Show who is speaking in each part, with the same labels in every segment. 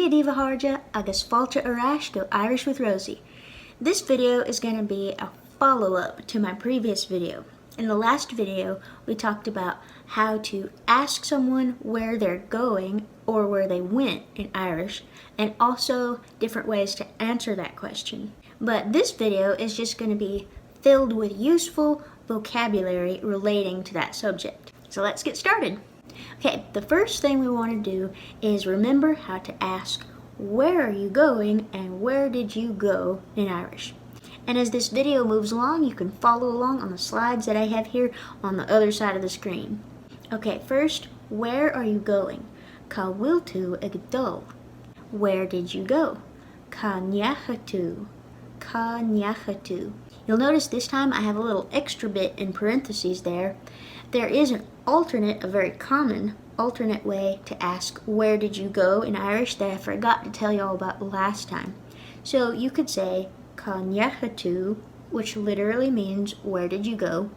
Speaker 1: Diva Harja agus Falcha Arash to Irish with Rosie. This video is going to be a follow-up to my previous video. In the last video, we talked about how to ask someone where they're going or where they went in Irish, and also different ways to answer that question. But this video is just going to be filled with useful vocabulary relating to that subject. So let's get started. Okay, the first thing we want to do is remember how to ask where are you going and where did you go in Irish. And as this video moves along, you can follow along on the slides that I have here on the other side of the screen. Okay, first, where are you going? Ka bhfuil tú ag dul? Where did you go? Ka ndeacha tú? Ka ndeacha tú? You'll notice this time I have a little extra bit in parentheses there. There is an alternate, a very common alternate way to ask where did you go in Irish that I forgot to tell you all about last time. So you could say Ka ndeacha tú, which literally means where did you go,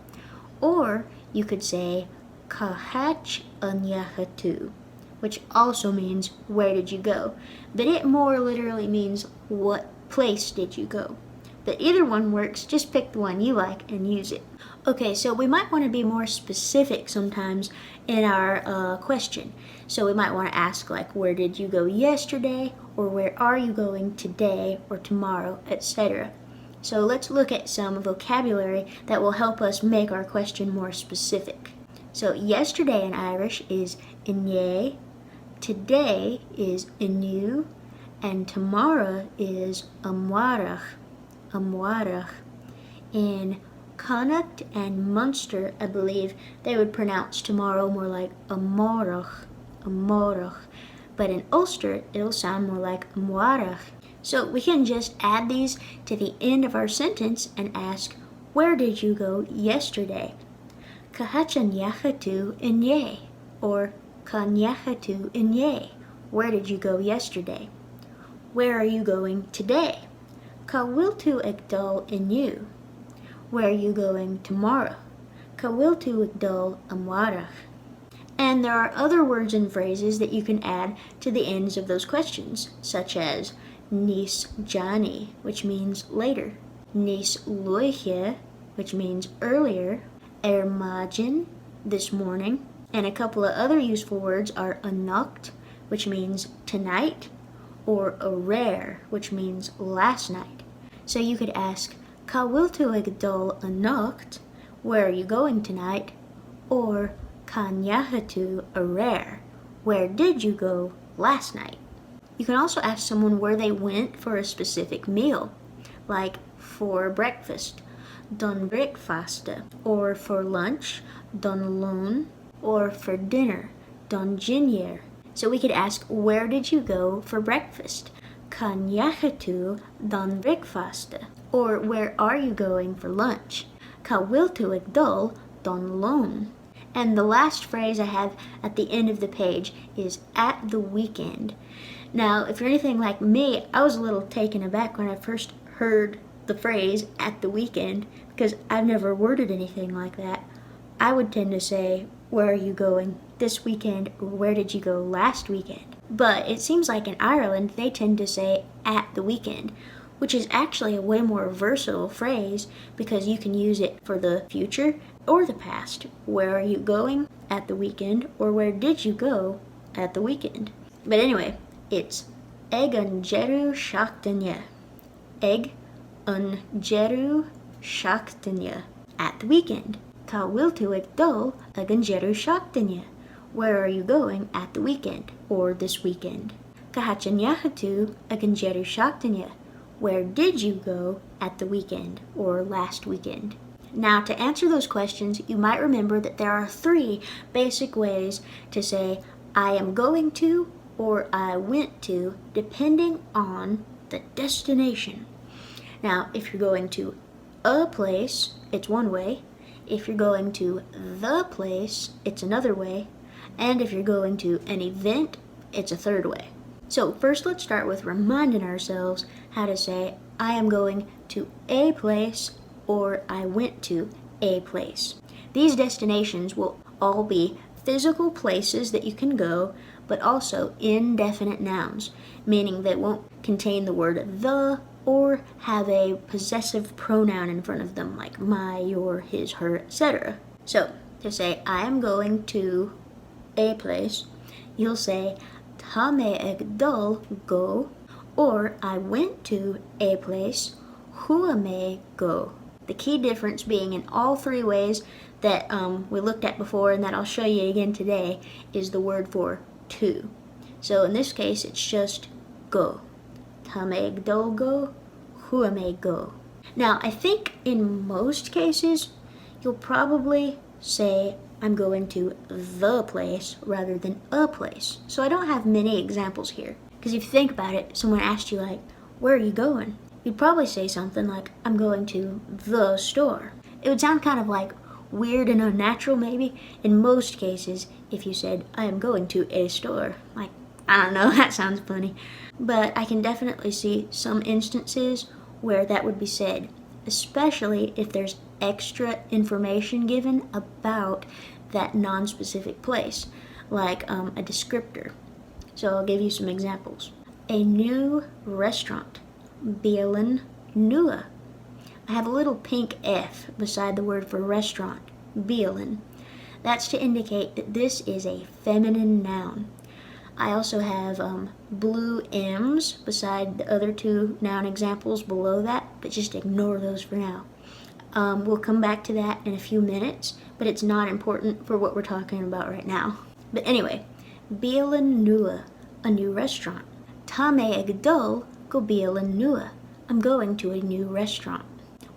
Speaker 1: or you could say Ka hach ndeacha tú, which also means where did you go, but it more literally means what place did you go. But either one works, just pick the one you like and use it. Okay, so we might want to be more specific sometimes in our question. So we might want to ask like, where did you go yesterday? Or where are you going today or tomorrow, etc. So let's look at some vocabulary that will help us make our question more specific. So yesterday in Irish is inné, today is inu, and tomorrow is amwarach. In Connacht and Munster, I believe they would pronounce tomorrow more like amórach. But in Ulster, it'll sound more like amwarach. So we can just add these to the end of our sentence and ask, where did you go yesterday? Ka hacha ndeacha tú inné, or Ka ndeacha tú inné, where did you go yesterday? Where are you going today? Ka bhfuil tú ag dul inniu? Where are you going tomorrow? Ka bhfuil tú ag dul amwarach? And there are other words and phrases that you can add to the ends of those questions, such as níos deanaí, which means later, níos luaithe, which means earlier, maidin, this morning, and a couple of other useful words are anocht, which means tonight, or a rare, which means last night. So you could ask, Ka bhfuil tú ag dul anocht? Where are you going tonight? Or Ka ndeacha tú a rare? Where did you go last night? You can also ask someone where they went for a specific meal, like for breakfast, don breakfasta, or for lunch, don lún, or for dinner, don ginnéar. So we could ask, where did you go for breakfast? Ka ndeacha tú don breakfasta? Or where are you going for lunch? Ka bhfuil tú ag dul don lún? And the last phrase I have at the end of the page is at the weekend. Now, if you're anything like me, I was a little taken aback when I first heard the phrase at the weekend, because I've never worded anything like that. I would tend to say, where are you going this weekend, or where did you go last weekend? But it seems like in Ireland, they tend to say at the weekend, which is actually a way more versatile phrase because you can use it for the future or the past. Where are you going at the weekend, or where did you go at the weekend? But anyway, it's ag an deireadh seachtaine. Ag an deireadh seachtaine, at the weekend. Ka bhfuil tú ag dul ag an deireadh seachtaine? Where are you going at the weekend, or this weekend? Ka hacha ndeacha tú ag an deireadh seachtaine? Where did you go at the weekend, or last weekend? Now, to answer those questions, you might remember that there are 3 basic ways to say I am going to or I went to, depending on the destination. Now, if you're going to a place, it's one way. If you're going to the place, it's another way. And if you're going to an event, it's a third way. So first, let's start with reminding ourselves how to say I am going to a place or I went to a place. These destinations will all be physical places that you can go, but also indefinite nouns, meaning they won't contain the word the or have a possessive pronoun in front of them, like my, your, his, her, etc. So, to say, I am going to a place, you'll say, ta me ag dul go, or I went to a place, hua me go. The key difference being in all three ways that we looked at before and that I'll show you again today is the word for to. So in this case, it's just go. Ta me ag dul go, hua me go. Now, I think in most cases, you'll probably say, I'm going to the place rather than a place. So I don't have many examples here. Because if you think about it, someone asked you like, where are you going? You'd probably say something like, I'm going to the store. It would sound kind of like weird and unnatural maybe. In most cases, if you said, I am going to a store. Like, I don't know, that sounds funny. But I can definitely see some instances where that would be said, especially if there's extra information given about that non-specific place, like a descriptor. So I'll give you some examples. A new restaurant, bielen nua. I have a little pink F beside the word for restaurant, bielen. That's to indicate that this is a feminine noun. I also have blue M's beside the other two noun examples below that, but just ignore those for now. We'll come back to that in a few minutes, but it's not important for what we're talking about right now. But anyway, bielen nua, a new restaurant. Ta me ag dul go bielen nua. I'm going to a new restaurant.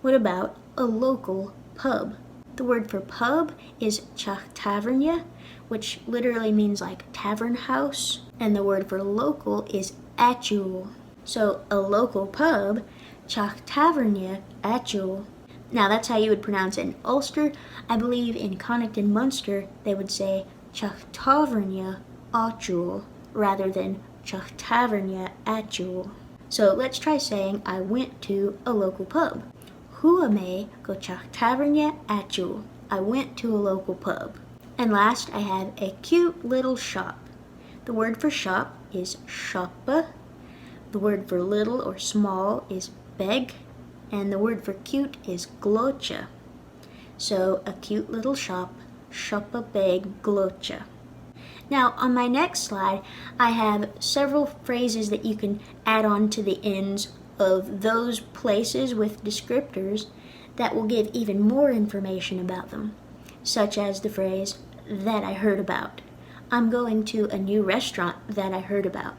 Speaker 1: What about a local pub? The word for pub is chuig taverne, which literally means like tavern house, and the word for local is actual. So a local pub, chuig taverne actual. Now that's how you would pronounce it in Ulster. I believe in Connacht and Munster they would say chuig taverne actual rather than chuig taverne actual. So let's try saying I went to a local pub. Hua me go chuig taverne actual. I went to a local pub. And last I have a cute little shop. The word for shop is shoppa. The word for little or small is beg. And the word for cute is glocha. So a cute little shop, shoppa beg glocha. Now on my next slide, I have several phrases that you can add on to the ends of those places with descriptors that will give even more information about them, such as the phrase, that I heard about. I'm going to a new restaurant that I heard about.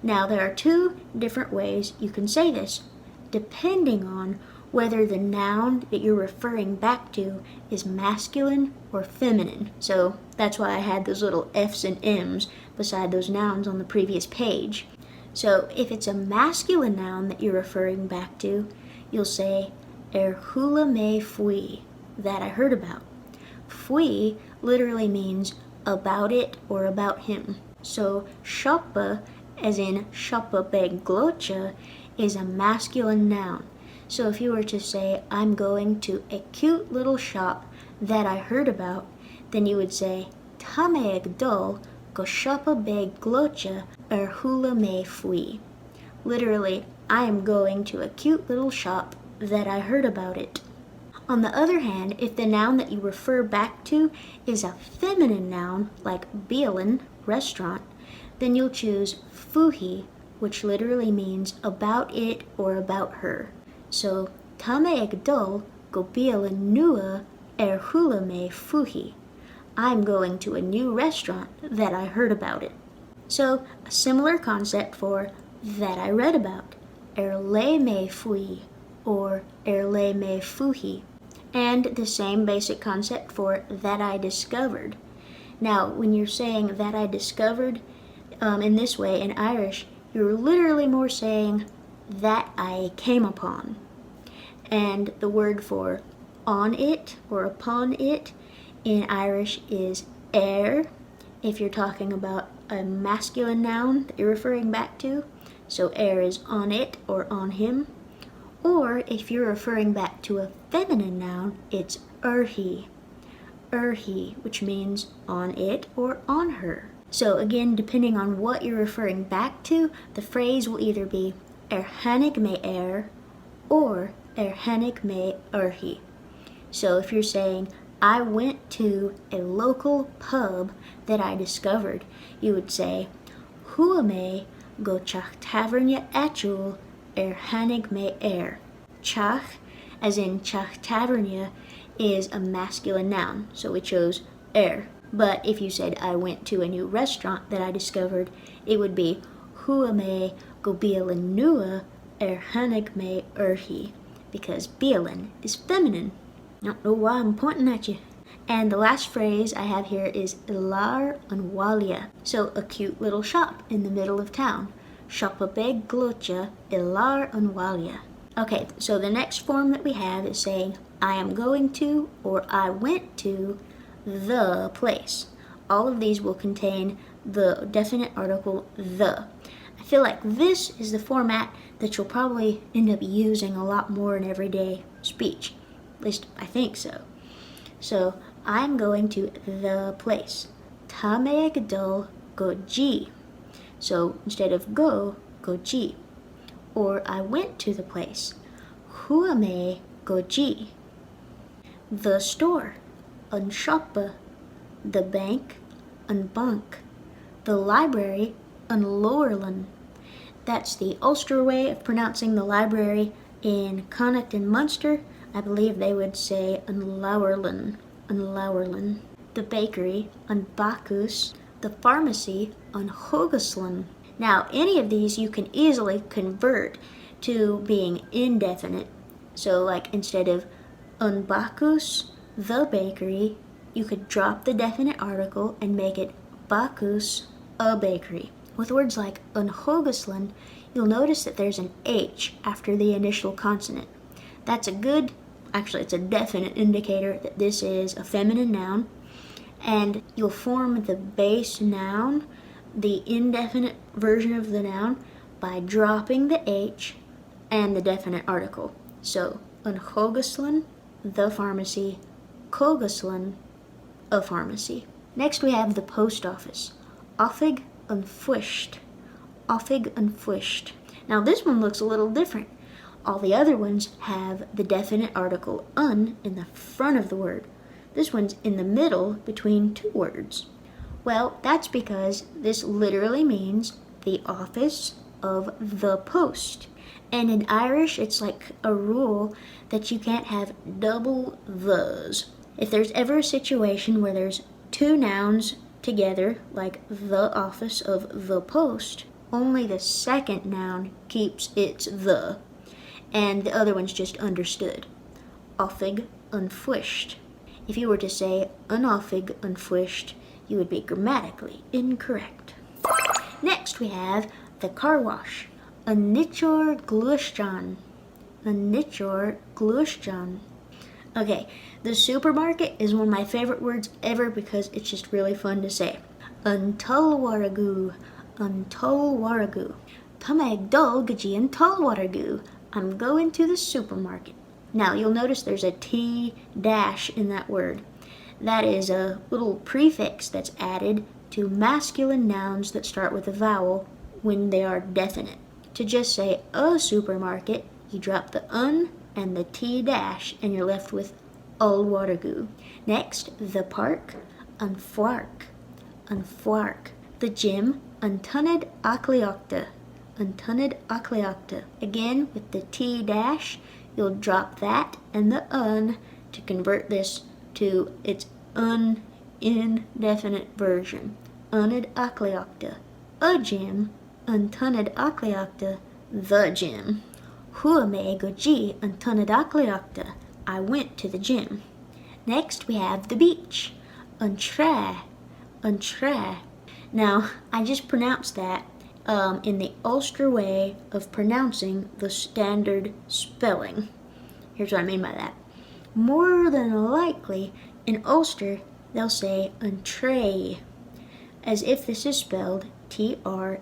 Speaker 1: Now there are two different ways you can say this, depending on whether the noun that you're referring back to is masculine or feminine. So that's why I had those little F's and M's beside those nouns on the previous page. So if it's a masculine noun that you're referring back to, you'll say, hula me fui, that I heard about. Fui literally means about it or about him. So shoppa, as in shoppa beg glocha, is a masculine noun. So if you were to say, I'm going to a cute little shop that I heard about, then you would say, ta me ag dul go shoppa beg glocha hula me fui. Literally, I am going to a cute little shop that I heard about it. On the other hand, if the noun that you refer back to is a feminine noun, like bielen, restaurant, then you'll choose fuhi, which literally means about it or about her. So, ta me ag dul go bielen nua hula me fuhi. I'm going to a new restaurant that I heard about it. So, a similar concept for that I read about, le me fui, or le me fuhi. And the same basic concept for that I discovered. Now, when you're saying that I discovered, in this way, in Irish, you're literally more saying that I came upon. And the word for on it or upon it in Irish is if you're talking about a masculine noun that you're referring back to. So is on it or on him. Or if you're referring back to a feminine noun, it's he. he, which means on it or on her. So again, depending on what you're referring back to, the phrase will either be hannig me or hannig me he. So if you're saying, I went to a local pub that I discovered, you would say, Hua me go chach tavernia atul hannig me Chach, as in chach tavernia, is a masculine noun, so we chose But if you said, I went to a new restaurant that I discovered, it would be Hua me go bielen nua hannig me he, because bielen is feminine. I don't know why I'm pointing at you. And the last phrase I have here is ilar an walia. So a cute little shop in the middle of town. Shopabeg glocha ilar an walia. Okay, so the next form that we have is saying I am going to or I went to the place. All of these will contain the definite article the. I feel like this is the format that you'll probably end up using a lot more in everyday speech. At least I think so. So I'm going to the place. Tameg dul go ji. So instead of go ji. Or I went to the place. Hua me go ji. The store. An shoppa. The bank. An bank. The library. An lowerlin. That's the Ulster way of pronouncing the library. In Connacht and Munster, I believe they would say an Lowerlin. The bakery, an Bacchus. The pharmacy, an Hogesland. Now, any of these you can easily convert to being indefinite. So, like instead of an Bacchus, the bakery, you could drop the definite article and make it Bacchus, a bakery. With words like an Hogesland, you'll notice that there's an H after the initial consonant. That's it's a definite indicator that this is a feminine noun, and you'll form the base noun, the indefinite version of the noun, by dropping the H and the definite article. So, an Hogesland, the pharmacy, Kogesland, a pharmacy. Next we have the post office. Offig an Fwisht. Offig an Fwisht. Now this one looks a little different. All the other ones have the definite article un in the front of the word. This one's in the middle between two words. Well, that's because this literally means the office of the post. And in Irish, it's like a rule that you can't have double thes. If there's ever a situation where there's two nouns together, like the office of the post, only the second noun keeps its the, and the other one's just understood. Offig an Fwisht. If you were to say an offig an Fwisht, you would be grammatically incorrect. Next we have the car wash. An nichor glushjan. An nichor glushjan. Okay, the supermarket is one of my favorite words ever because it's just really fun to say. An tulwaragu. An tulwaragu. Tamag dul gaji an tulwaragu. I'm going to the supermarket. Now you'll notice there's a T dash in that word. That is a little prefix that's added to masculine nouns that start with a vowel when they are definite. To just say a supermarket, you drop the un and the T dash and you're left with ulwaragu. Next, the park, an fwark. An fwark. The gym, an tunned acliocta. An tunned acliocta. Again, with the T dash, you'll drop that and the un to convert this to its indefinite version. Uned acliocta. A gym, an tunned acliocta. The gym. Hua me go ji an tunned acliocta. I went to the gym. Next we have the beach. An tre. An tre. Now, I just pronounced that in the Ulster way of pronouncing the standard spelling. Here's what I mean by that. More than likely, in Ulster, they'll say an tray, as if this is spelled T-R-A-I-G-H.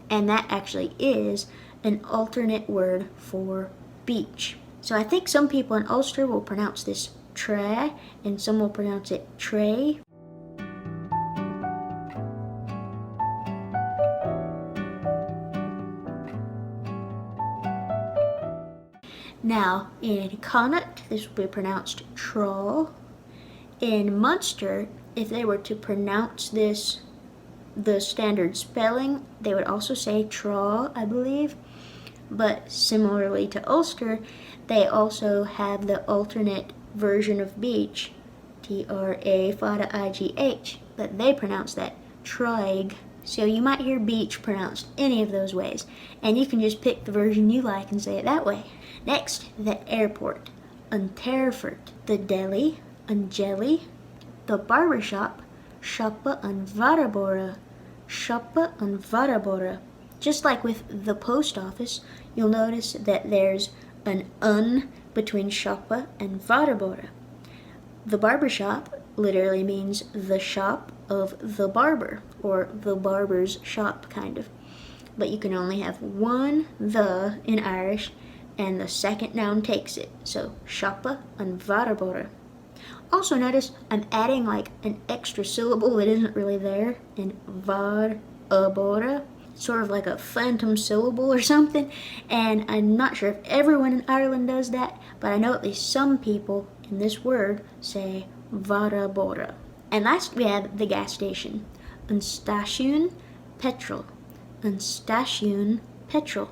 Speaker 1: And that actually is an alternate word for beach. So I think some people in Ulster will pronounce this tra, and some will pronounce it tray. Now, in Connacht, this will be pronounced troll. In Munster, if they were to pronounce this the standard spelling, they would also say traw, I believe. But similarly to Ulster, they also have the alternate version of beach, T-R-A-I-G-H, but they pronounce that chuig. So you might hear beach pronounced any of those ways, and you can just pick the version you like and say it that way. Next, the airport, Unterfurt, the deli, Jelly, the barbershop, Shoppa and Varabora, Shoppa and Varabora. Just like with the post office, you'll notice that there's an un between Shoppa and Varabora. The barbershop literally means the shop of the barber, or the barber's shop, kind of. But you can only have one the in Irish, and the second noun takes it. So, Shoppa and Varabora. Also notice I'm adding like an extra syllable that isn't really there in Varabora. Sort of like a phantom syllable or something. And I'm not sure if everyone in Ireland does that, but I know at least some people in this word say Varabora. And last we have the gas station. An station petrol. An station petrol.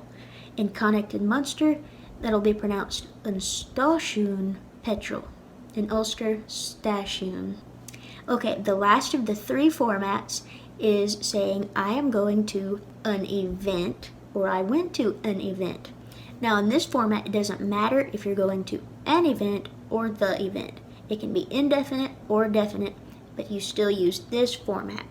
Speaker 1: In Connacht and Munster, that'll be pronounced an station petrol. In Ulster, station. Okay, the last of the three formats is saying I am going to an event, or I went to an event. Now in this format, it doesn't matter if you're going to an event or the event. It can be indefinite or definite, but you still use this format.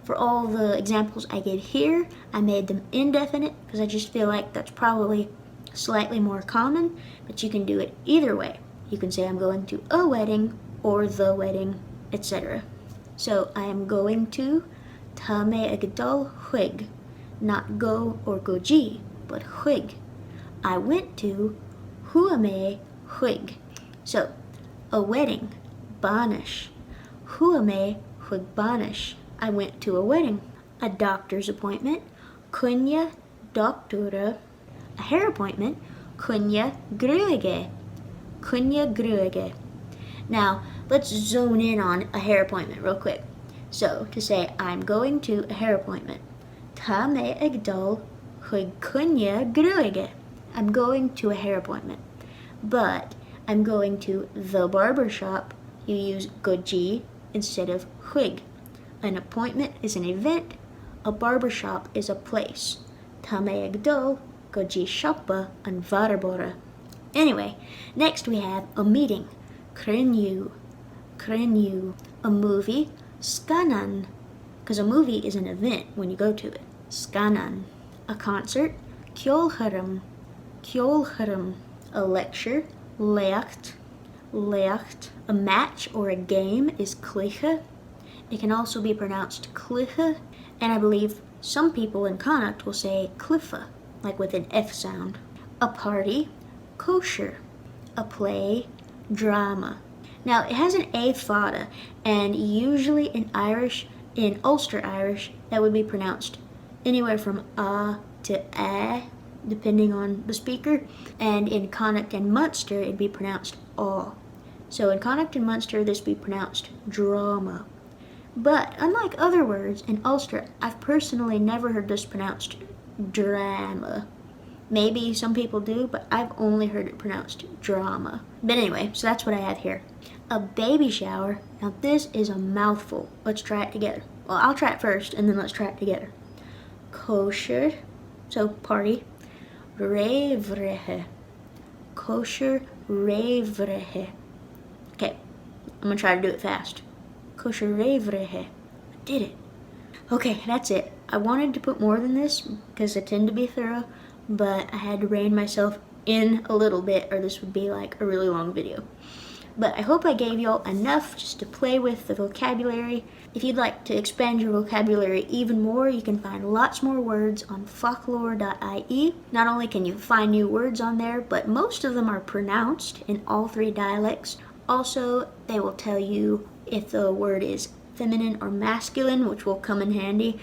Speaker 1: For all the examples I gave here, I made them indefinite because I just feel like that's probably slightly more common, but you can do it either way. You can say I'm going to a wedding or the wedding, etc. So I am going to ta me agdal chuig, not go or goji, but chuig. I went to hua me chuig. So a wedding, bainis. Hua me chuig bainis. I went to a wedding. A doctor's appointment, kunya doctora. A hair appointment, kunya gruige. Kunya gruige. Now, let's zone in on a hair appointment real quick. So, to say I'm going to a hair appointment, ta me agdal chuig kunya gruige. I'm going to a hair appointment. But I'm going to the barber shop, you use goji instead of chuig. An appointment is an event, a barber shop is a place. Ta me agdal goji shoppa an varabora. Anyway, next we have a meeting, krenu. A movie, skanan, because a movie is an event when you go to it, skanan. A concert, kjolharum. A lecture, leacht. A match or a game is kliche. It can also be pronounced kliche, and I believe some people in Connacht will say cliffa, like with an F sound. A party, kosher. A play, drama. Now, it has an A fada, and usually in Irish, in Ulster Irish, that would be pronounced anywhere from a to a, depending on the speaker. And in Connacht and Munster, it'd be pronounced aw. So in Connacht and Munster, this would be pronounced drama. But unlike other words, in Ulster, I've personally never heard this pronounced drama. Maybe some people do, but I've only heard it pronounced drama. But anyway, so that's what I have here. A baby shower. Now this is a mouthful. Let's try it together. Well, I'll try it first, and then let's try it together. Kosher, so party. Revrehe. Kosher revrehe. Okay, I'm gonna try to do it fast. Kosher revrehe. I did it. Okay, that's it. I wanted to put more than this because I tend to be thorough, but I had to rein myself in a little bit or this would be like a really long video. But I hope I gave y'all enough just to play with the vocabulary. If you'd like to expand your vocabulary even more, you can find lots more words on Focloír.ie. Not only can you find new words on there, but most of them are pronounced in all three dialects. Also, they will tell you if the word is feminine or masculine, which will come in handy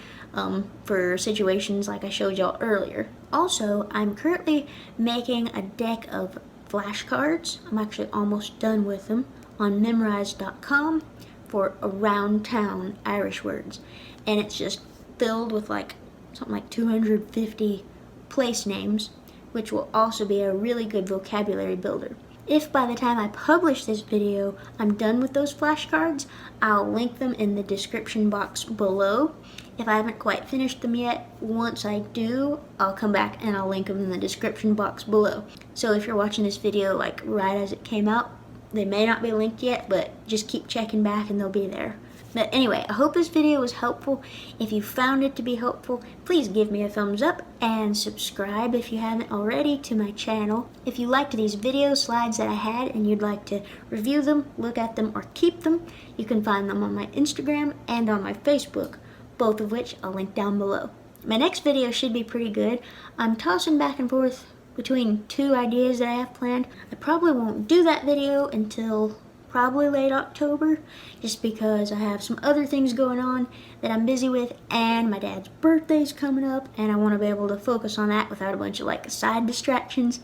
Speaker 1: for situations like I showed y'all earlier. Also, I'm currently making a deck of flashcards. I'm actually almost done with them on memrise.com for around town Irish words. And it's just filled with like something like 250 place names, which will also be a really good vocabulary builder. If by the time I publish this video I'm done with those flashcards, I'll link them in the description box below. If I haven't quite finished them yet, once I do, I'll come back and I'll link them in the description box below. So if you're watching this video like right as it came out, they may not be linked yet, but just keep checking back and they'll be there. But anyway, I hope this video was helpful. If you found it to be helpful, please give me a thumbs up and subscribe if you haven't already to my channel. If you liked these video slides that I had and you'd like to review them, look at them, or keep them, you can find them on my Instagram and on my Facebook, both of which I'll link down below. My next video should be pretty good. I'm tossing back and forth between two ideas that I have planned. I probably won't do that video until probably late October, just because I have some other things going on that I'm busy with, and my dad's birthday's coming up, and I want to be able to focus on that without a bunch of like side distractions.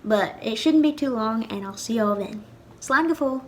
Speaker 1: But it shouldn't be too long, and I'll see y'all then. Slán go fóill!